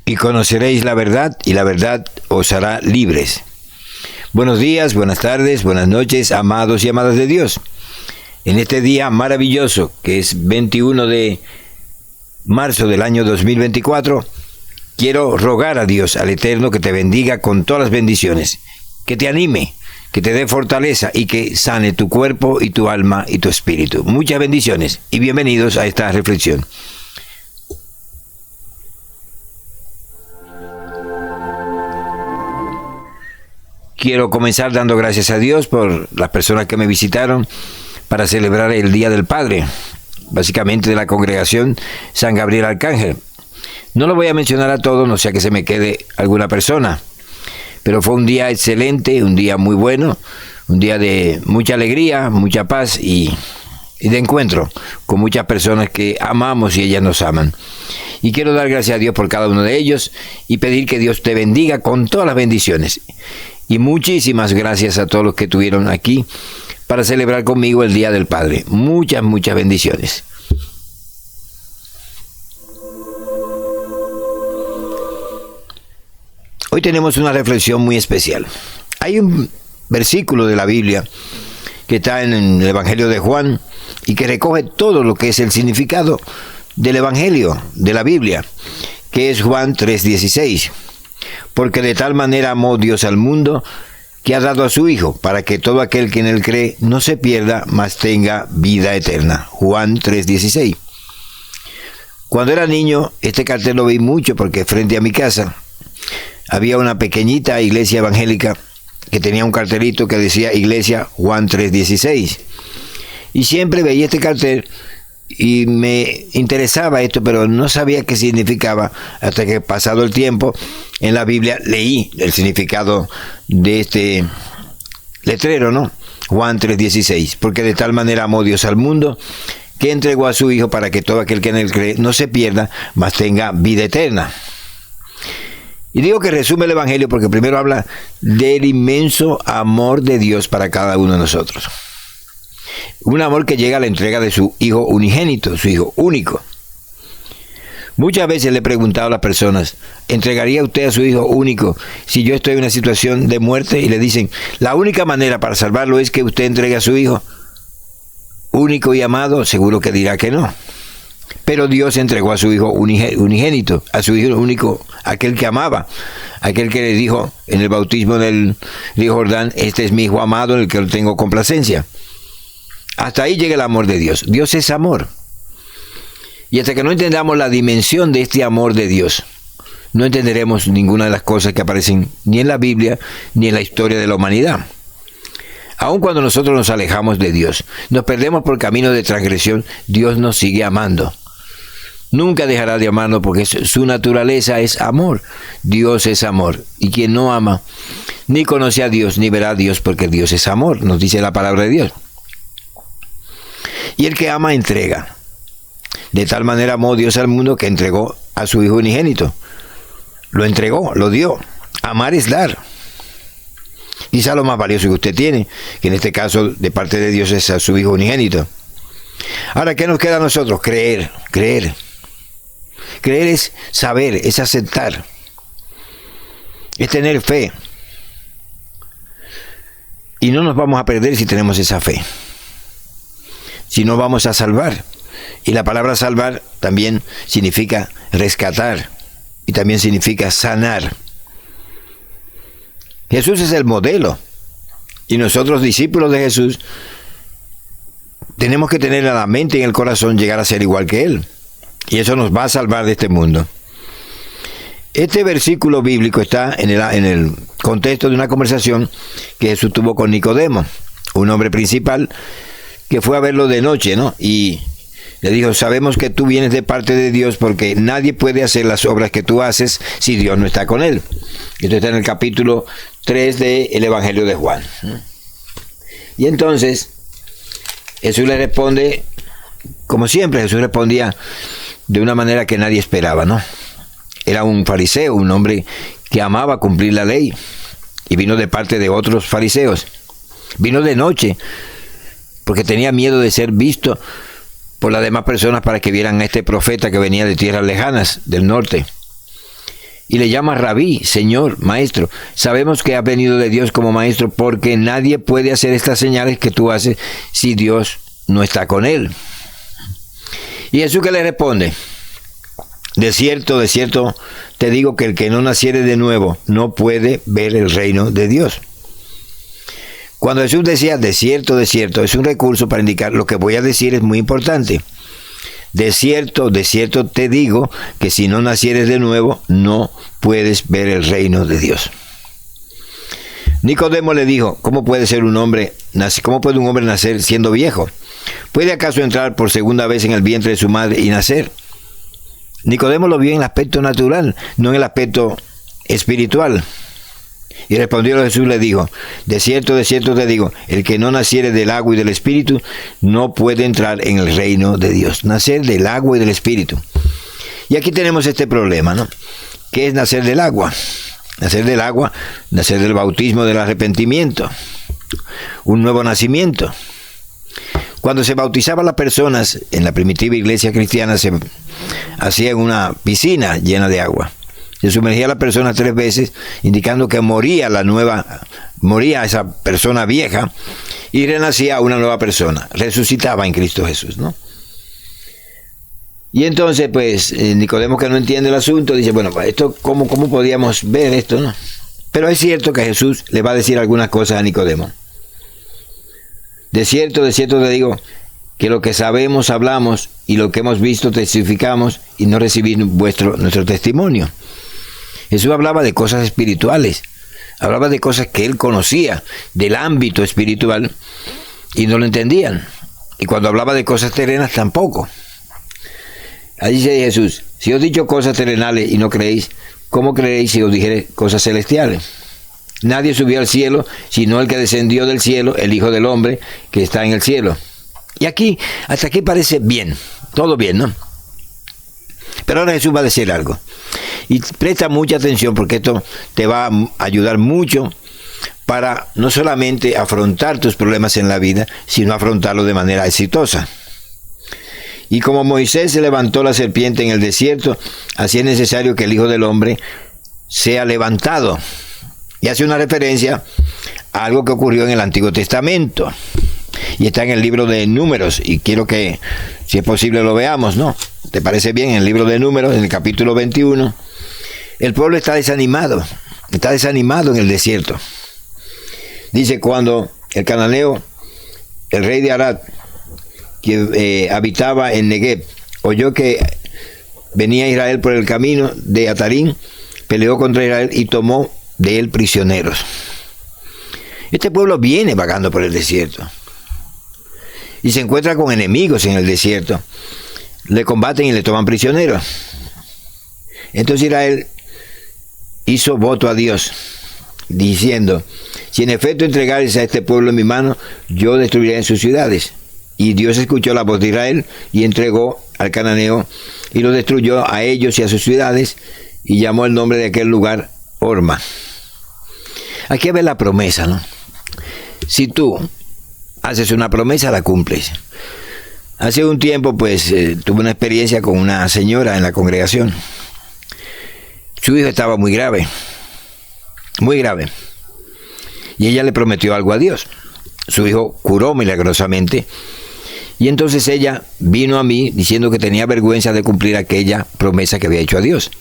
y conoceréis la verdad, y la verdad os hará libres. Buenos días, buenas tardes, buenas noches, amados y amadas de Dios. En este día maravilloso, que es 21 de marzo del año 2024, quiero rogar a Dios, al Eterno, que te bendiga con todas las bendiciones, que te anime, que te dé fortaleza y que sane tu cuerpo y tu alma y tu espíritu. Muchas bendiciones y bienvenidos a esta reflexión. Quiero comenzar dando gracias a Dios por las personas que me visitaron para celebrar el Día del Padre, básicamente de la congregación San Gabriel Arcángel. No lo voy a mencionar a todos, no sea que se me quede alguna persona, pero fue un día excelente, un día muy bueno, un día de mucha alegría, mucha paz y de encuentro con muchas personas que amamos y ellas nos aman. Y quiero dar gracias a Dios por cada uno de ellos y pedir que Dios te bendiga con todas las bendiciones. Y muchísimas gracias a todos los que estuvieron aquí para celebrar conmigo el Día del Padre. Muchas, muchas bendiciones. Hoy tenemos una reflexión muy especial. Hay un versículo de la Biblia que está en el Evangelio de Juan y que recoge todo lo que es el significado del Evangelio, de la Biblia, que es Juan 3:16. Porque de tal manera amó Dios al mundo, que ha dado a su Hijo, para que todo aquel que en él cree no se pierda, mas tenga vida eterna. Juan 3:16. Cuando era niño, este cartel lo vi mucho porque frente a mi casa había una pequeñita iglesia evangélica que tenía un cartelito que decía Iglesia Juan 3:16. Y siempre veía este cartel y me interesaba esto, pero no sabía qué significaba hasta que, pasado el tiempo, en la Biblia leí el significado de este letrero, ¿no? Juan 3:16. Porque de tal manera amó Dios al mundo, que entregó a su Hijo para que todo aquel que en él cree no se pierda, mas tenga vida eterna. Y digo que resume el Evangelio porque primero habla del inmenso amor de Dios para cada uno de nosotros. Un amor que llega a la entrega de su Hijo unigénito, su Hijo único. Muchas veces le he preguntado a las personas, ¿entregaría usted a su Hijo único si yo estoy en una situación de muerte? Y le dicen, la única manera para salvarlo es que usted entregue a su Hijo único y amado. Seguro que dirá que no. Pero Dios entregó a su Hijo unigénito, a su Hijo único, aquel que amaba, aquel que le dijo en el bautismo del río Jordán, este es mi Hijo amado en el que tengo complacencia. Hasta ahí llega el amor de Dios. Dios es amor. Y hasta que no entendamos la dimensión de este amor de Dios, no entenderemos ninguna de las cosas que aparecen ni en la Biblia ni en la historia de la humanidad. Aun cuando nosotros nos alejamos de Dios, nos perdemos por camino de transgresión, Dios nos sigue amando. Nunca dejará de amarnos porque su naturaleza es amor. Dios es amor. Y quien no ama, ni conoce a Dios, ni verá a Dios, porque Dios es amor, nos dice la palabra de Dios. Y el que ama, entrega. De tal manera amó Dios al mundo que entregó a su Hijo unigénito. Lo entregó, lo dio. Amar es dar. Quizá lo más valioso que usted tiene, que en este caso de parte de Dios es a su Hijo unigénito. Ahora, ¿qué nos queda a nosotros? Creer. Creer es saber, es aceptar, es tener fe. Y no nos vamos a perder si tenemos esa fe. Si no, vamos a salvar. Y la palabra salvar también significa rescatar y también significa sanar. Jesús es el modelo y nosotros, discípulos de Jesús, tenemos que tener en la mente y en el corazón llegar a ser igual que Él, y eso nos va a salvar de este mundo. Este versículo bíblico está en el contexto de una conversación que Jesús tuvo con Nicodemo, un hombre principal que fue a verlo de noche, ¿no? Y le dijo, sabemos que tú vienes de parte de Dios porque nadie puede hacer las obras que tú haces si Dios no está con él. Esto está en el capítulo 3 del Evangelio de Juan. Y entonces Jesús le responde, como siempre, Jesús respondía de una manera que nadie esperaba, ¿no? Era un fariseo, un hombre que amaba cumplir la ley, y vino de parte de otros fariseos. Vino de noche, porque tenía miedo de ser visto por las demás personas para que vieran a este profeta que venía de tierras lejanas, del norte. y le llama Rabí, Señor, Maestro. Sabemos que ha venido de Dios como Maestro porque nadie puede hacer estas señales que tú haces si Dios no está con él. Y Jesús que le responde, de cierto, te digo que el que no naciere de nuevo no puede ver el reino de Dios. Cuando Jesús decía de cierto, es un recurso para indicar lo que voy a decir es muy importante. De cierto te digo que si no nacieres de nuevo, no puedes ver el reino de Dios. Nicodemo le dijo, ¿cómo puede un hombre nacer siendo viejo? ¿Puede acaso entrar por segunda vez en el vientre de su madre y nacer? Nicodemo lo vio en el aspecto natural, no en el aspecto espiritual. Y respondió Jesús, le dijo, de cierto te digo, el que no naciere del agua y del espíritu no puede entrar en el reino de Dios. Nacer del agua y del espíritu. Y aquí tenemos este problema, ¿no? ¿Qué es nacer del agua? Nacer del agua, nacer del bautismo del arrepentimiento. Un nuevo nacimiento. Cuando se bautizaban las personas en la primitiva iglesia cristiana, se hacía en una piscina llena de agua. Se sumergía a la persona 3 veces, indicando que moría esa persona vieja y renacía una nueva persona, resucitaba en Cristo Jesús, ¿no? Y entonces, pues, Nicodemo, que no entiende el asunto, dice, bueno, esto, ¿cómo podíamos ver esto, no? Pero es cierto que Jesús le va a decir algunas cosas a Nicodemo. De cierto te digo, que lo que sabemos hablamos y lo que hemos visto testificamos y no recibís nuestro testimonio. Jesús hablaba de cosas espirituales, hablaba de cosas que él conocía del ámbito espiritual y no lo entendían. Y cuando hablaba de cosas terrenas tampoco. Allí dice Jesús, si os he dicho cosas terrenales y no creéis, ¿cómo creéis si os dijere cosas celestiales? Nadie subió al cielo, sino el que descendió del cielo, el Hijo del Hombre, que está en el cielo. Y aquí, hasta aquí parece bien, todo bien, ¿no? Pero ahora Jesús va a decir algo. Y presta mucha atención porque esto te va a ayudar mucho para no solamente afrontar tus problemas en la vida, sino afrontarlos de manera exitosa. Y como Moisés se levantó la serpiente en el desierto, así es necesario que el Hijo del Hombre sea levantado. Y hace una referencia a algo que ocurrió en el Antiguo Testamento. Y está en el libro de Números. Y quiero que, si es posible, lo veamos, ¿no? ¿Te parece bien? En el libro de Números, en el capítulo 21. El pueblo está desanimado en el desierto. Dice, cuando el cananeo, el rey de Arad, que habitaba en Negev, oyó que venía Israel por el camino de Atarín, peleó contra Israel y tomó de él prisioneros. Este pueblo viene vagando por el desierto y se encuentra con enemigos en el desierto. Le combaten y le toman prisioneros. Entonces Israel hizo voto a Dios, diciendo, si en efecto entregares a este pueblo en mi mano, yo destruiré en sus ciudades. Y Dios escuchó la voz de Israel y entregó al cananeo y lo destruyó a ellos y a sus ciudades y llamó el nombre de aquel lugar Horma. Aquí ve la promesa, ¿no? Si tú haces una promesa, la cumples. Hace un tiempo, pues, tuve una experiencia con una señora en la congregación. Su hijo estaba muy grave. Y ella le prometió algo a Dios. Su hijo curó milagrosamente. Y entonces ella vino a mí diciendo que tenía vergüenza de cumplir aquella promesa que había hecho a Dios.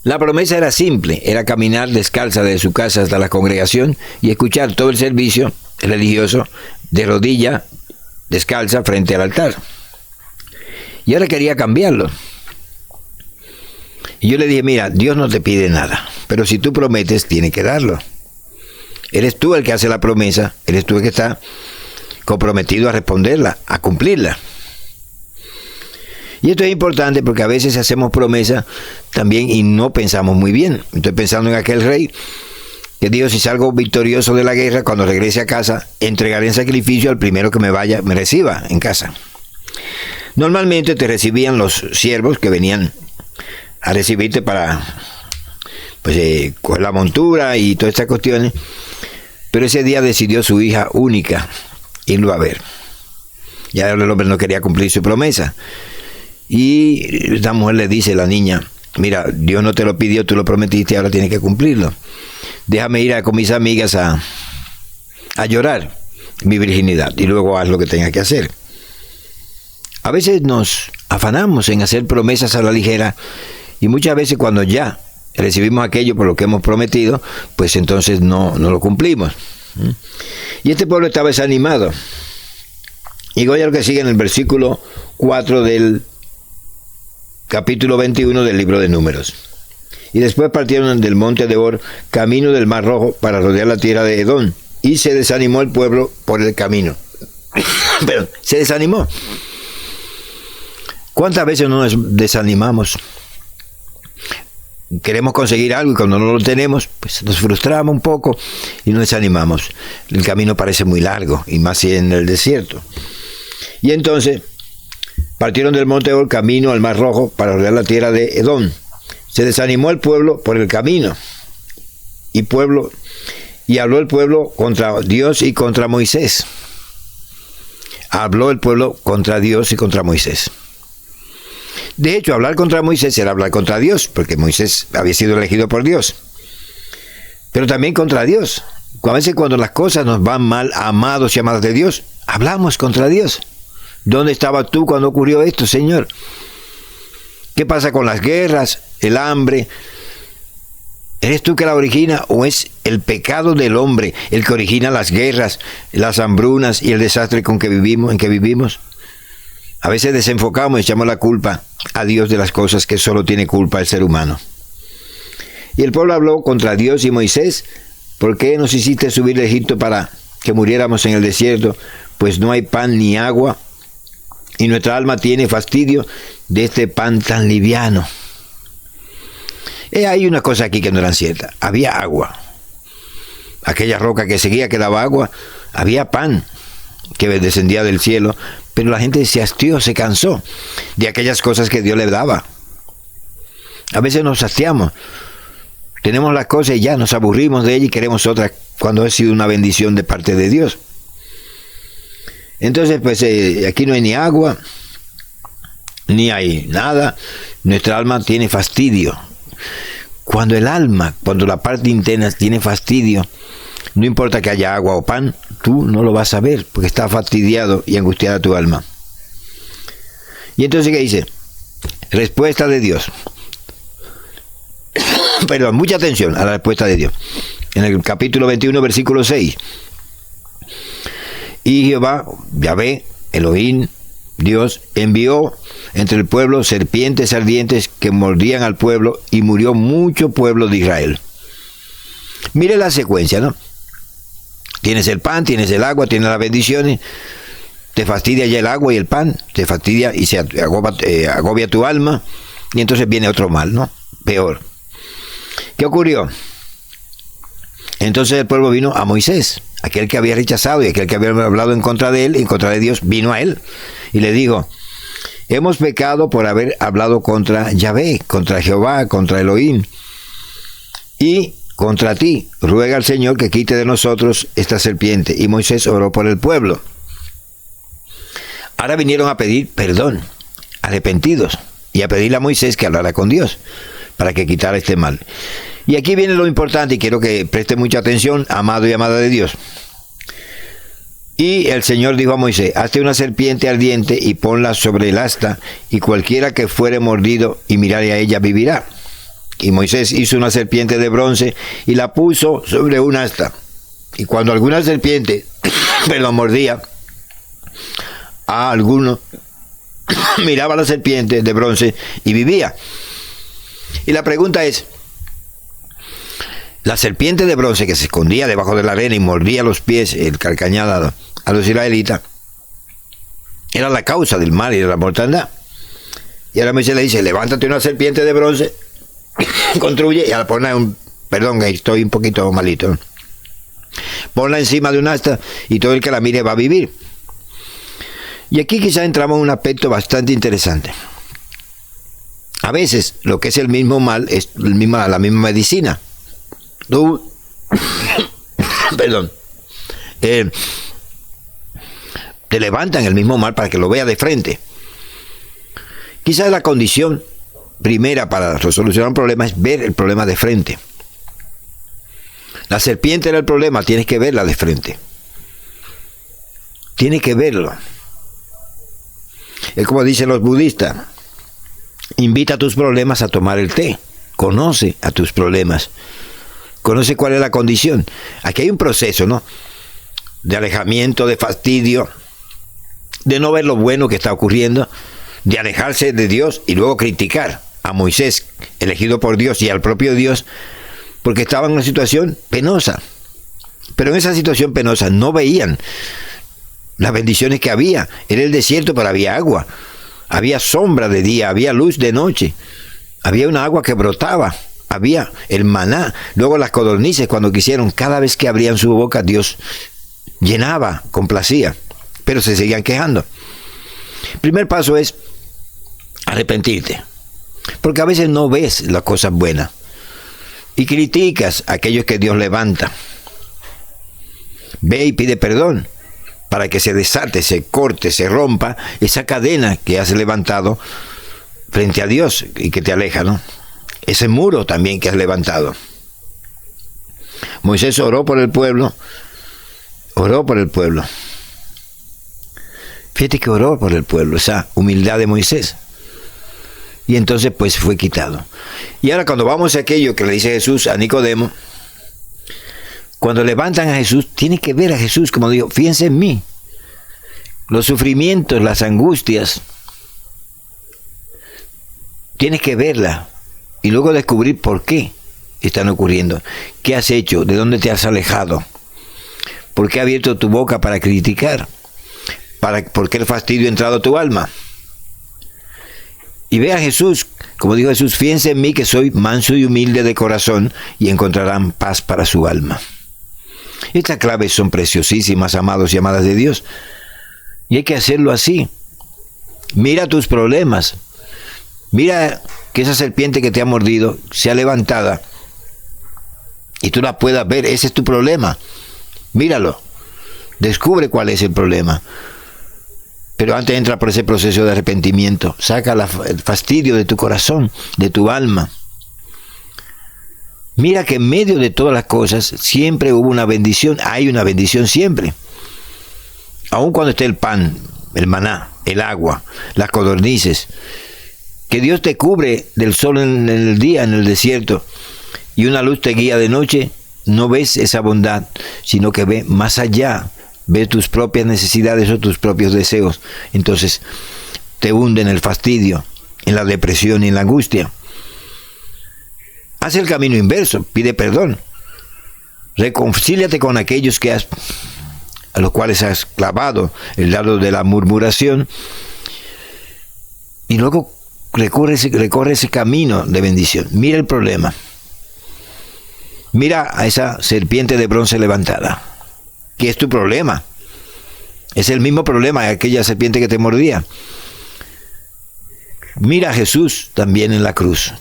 La promesa era simple, era caminar descalza de su casa hasta la congregación y escuchar todo el servicio religioso de rodilla, descalza, frente al altar. Y ahora quería cambiarlo. Y yo le dije, mira, Dios no te pide nada, pero si tú prometes, tienes que darlo. Eres tú el que hace la promesa, eres tú el que está comprometido a responderla, a cumplirla. Y esto es importante porque a veces hacemos promesas también y no pensamos muy bien. Estoy pensando en aquel rey que dijo, si salgo victorioso de la guerra, cuando regrese a casa, entregaré en sacrificio al primero que me reciba en casa. Normalmente te recibían los siervos que venían a recibirte para coger la montura y todas estas cuestiones. Pero ese día decidió su hija única irlo a ver. Ya el hombre no quería cumplir su promesa. Y la mujer le dice a la niña, Mira, Dios no te lo pidió, tú lo prometiste, ahora tienes que cumplirlo. Déjame ir con mis amigas a llorar mi virginidad y luego haz lo que tenga que hacer. A veces nos afanamos en hacer promesas a la ligera y muchas veces cuando ya recibimos aquello por lo que hemos prometido, pues entonces no lo cumplimos. Y este pueblo estaba desanimado. Y oye lo que sigue en el versículo 4 del capítulo 21 del libro de Números. Y después partieron del monte de Or, camino del Mar Rojo, para rodear la tierra de Edom. Y se desanimó el pueblo por el camino. Pero se desanimó. ¿Cuántas veces no nos desanimamos? Queremos conseguir algo y cuando no lo tenemos, pues nos frustramos un poco y nos desanimamos. El camino parece muy largo, y más si en el desierto. Y entonces partieron del monte Or camino al Mar Rojo para rodear la tierra de Edom. Se desanimó el pueblo por el camino. Y habló el pueblo contra Dios y contra Moisés. Habló el pueblo contra Dios y contra Moisés. De hecho, hablar contra Moisés era hablar contra Dios, porque Moisés había sido elegido por Dios. Pero también contra Dios. A veces cuando las cosas nos van mal, amados y amadas de Dios, hablamos contra Dios. ¿Dónde estabas tú cuando ocurrió esto, Señor? ¿Qué pasa con las guerras, el hambre? ¿Eres tú que la origina o es el pecado del hombre el que origina las guerras, las hambrunas y el desastre en que vivimos? A veces desenfocamos y echamos la culpa a Dios de las cosas que solo tiene culpa el ser humano. Y el pueblo habló contra Dios y Moisés: ¿por qué nos hiciste subir de Egipto para que muriéramos en el desierto? Pues no hay pan ni agua, y nuestra alma tiene fastidio de este pan tan liviano. Hay una cosa aquí que no era cierta. Había agua. Aquella roca que seguía que daba agua, había pan que descendía del cielo, pero la gente se hastió, se cansó de aquellas cosas que Dios le daba. A veces nos hastiamos, tenemos las cosas y ya nos aburrimos de ellas y queremos otras cuando ha sido una bendición de parte de Dios. Entonces, pues aquí no hay ni agua, ni hay nada. Nuestra alma tiene fastidio. Cuando la parte interna tiene fastidio, no importa que haya agua o pan, tú no lo vas a ver, porque está fastidiado y angustiada tu alma. Y entonces, ¿qué dice? Respuesta de Dios. Perdón, mucha atención a la respuesta de Dios. En el capítulo 21, versículo 6. Y Jehová, Yahvé, Elohim, Dios, envió entre el pueblo serpientes ardientes que mordían al pueblo, y murió mucho pueblo de Israel. Mire la secuencia, ¿no? Tienes el pan, tienes el agua, tienes las bendiciones, te fastidia ya el agua y el pan, te fastidia y se agobia tu alma, y entonces viene otro mal, ¿no? Peor. ¿Qué ocurrió? Entonces el pueblo vino a Moisés, aquel que había rechazado y aquel que había hablado en contra de él, en contra de Dios, vino a él y le dijo: hemos pecado por haber hablado contra Yahvé, contra Jehová, contra Elohim, y contra ti. Ruega al Señor que quite de nosotros esta serpiente. Y Moisés oró por el pueblo. Ahora vinieron a pedir perdón, arrepentidos, y a pedirle a Moisés que hablara con Dios para que quitara este mal. Y aquí viene lo importante, y quiero que preste mucha atención, amado y amada de Dios. Y el Señor dijo a Moisés: hazte una serpiente ardiente y ponla sobre el asta, y cualquiera que fuere mordido y mirare a ella vivirá. Y Moisés hizo una serpiente de bronce y la puso sobre un asta. Y cuando alguna serpiente mordía a alguno, miraba a la serpiente de bronce y vivía. Y la pregunta es: la serpiente de bronce que se escondía debajo de la arena y mordía los pies, el carcañada a los israelitas, era la causa del mal y de la mortandad. Y ahora Moisés le dice: levántate una serpiente de bronce, construye, y ahora ponla perdón, estoy un poquito malito, ponla encima de un asta y todo el que la mire va a vivir. Y aquí quizá entramos en un aspecto bastante interesante. A veces lo que es el mismo mal es la misma medicina. Tú, perdón, te levantan el mismo mal para que lo vea de frente. Quizás la condición primera para resolucionar un problema es ver el problema de frente. La serpiente era el problema, tienes que verla de frente. Tienes que verlo. Es como dicen los budistas, invita a tus problemas a tomar el té. Conoce a tus problemas. Conoce cuál es la condición. Aquí hay un proceso, ¿no? De alejamiento, de fastidio, de no ver lo bueno que está ocurriendo, de alejarse de Dios y luego criticar a Moisés, elegido por Dios, y al propio Dios, porque estaba en una situación penosa. Pero en esa situación penosa no veían las bendiciones que había. Era el desierto, pero había agua. Había sombra de día, había luz de noche. Había una agua que brotaba. Había el maná. Luego las codornices, cuando quisieron, cada vez que abrían su boca, Dios llenaba, complacía. Pero se seguían quejando. El primer paso es arrepentirte. Porque a veces no ves las cosas buenas. Y criticas a aquellos que Dios levanta. Ve y pide perdón para que se desate, se corte, se rompa esa cadena que has levantado frente a Dios y que te aleja, ¿no? Ese muro también que has levantado. Moisés oró por el pueblo. Oró por el pueblo. Fíjate que oró por el pueblo, esa humildad de Moisés. Y entonces pues fue quitado. Y ahora cuando vamos a aquello que le dice Jesús a Nicodemo, cuando levantan a Jesús, tienen que ver a Jesús, como dijo, fíjense en mí. Los sufrimientos, las angustias, tienes que verla y luego descubrir por qué están ocurriendo. ¿Qué has hecho? ¿De dónde te has alejado? ¿Por qué has abierto tu boca para criticar? ¿Por qué el fastidio ha entrado a tu alma? Y ve a Jesús, como dijo Jesús, fíjense en mí que soy manso y humilde de corazón y encontrarán paz para su alma. Estas claves son preciosísimas, amados y amadas de Dios. Y hay que hacerlo así. Mira tus problemas. Mira que esa serpiente que te ha mordido sea levantada y tú la puedas ver. Ese es tu problema. Míralo. Descubre cuál es el problema. Pero antes entra por ese proceso de arrepentimiento. Saca el fastidio de tu corazón, de tu alma. Mira que en medio de todas las cosas siempre hubo una bendición. Hay una bendición siempre. Aun cuando esté el pan, el maná, el agua, las codornices. Que Dios te cubre del sol en el día, en el desierto. Y una luz te guía de noche. No ves esa bondad, sino que ve más allá. Ve tus propias necesidades o tus propios deseos. Entonces te hunde en el fastidio, en la depresión y en la angustia. Haz el camino inverso, pide perdón. Reconcíliate con aquellos a los cuales has clavado el dardo de la murmuración. Y luego recorre ese camino de bendición. Mira el problema. Mira a esa serpiente de bronce levantada. ¿Qué es tu problema? Es el mismo problema de aquella serpiente que te mordía. Mira a Jesús también en la cruz.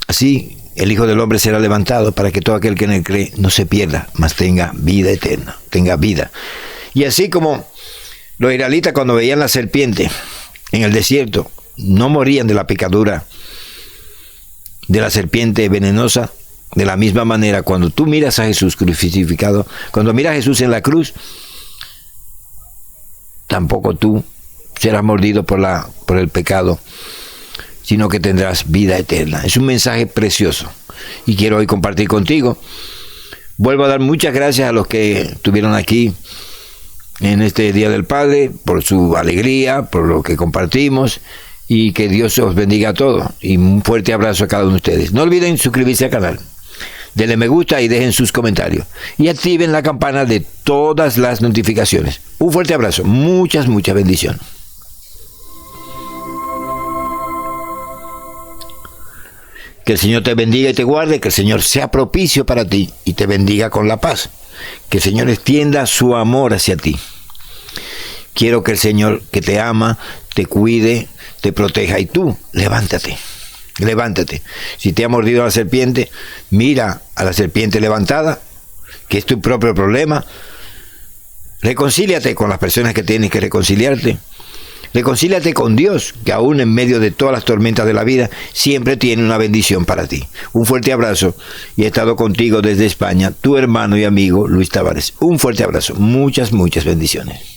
Así el Hijo del Hombre será levantado para que todo aquel que en él cree no se pierda, mas tenga vida eterna, tenga vida. Y así como los israelitas cuando veían la serpiente en el desierto, no morían de la picadura de la serpiente venenosa. De la misma manera, cuando tú miras a Jesús crucificado, cuando miras a Jesús en la cruz, tampoco tú serás mordido por el pecado, sino que tendrás vida eterna. Es un mensaje precioso y quiero hoy compartir contigo. Vuelvo a dar muchas gracias a los que estuvieron aquí en este Día del Padre, por su alegría, por lo que compartimos, y que Dios os bendiga a todos. Y un fuerte abrazo a cada uno de ustedes. No olviden suscribirse al canal. Denle me gusta y dejen sus comentarios. Y activen la campana de todas las notificaciones. Un fuerte abrazo. Muchas bendiciones. Que el Señor te bendiga y te guarde. Que el Señor sea propicio para ti y te bendiga con la paz. Que el Señor extienda su amor hacia ti. Quiero que el Señor que te ama, te cuide, te proteja. Y tú, levántate. Levántate. Si te ha mordido la serpiente, mira a la serpiente levantada, que es tu propio problema. Reconcíliate con las personas que tienes que reconciliarte. Reconcíliate con Dios, que aún en medio de todas las tormentas de la vida, siempre tiene una bendición para ti. Un fuerte abrazo y he estado contigo desde España, tu hermano y amigo Luis Tavares. Un fuerte abrazo, muchas bendiciones.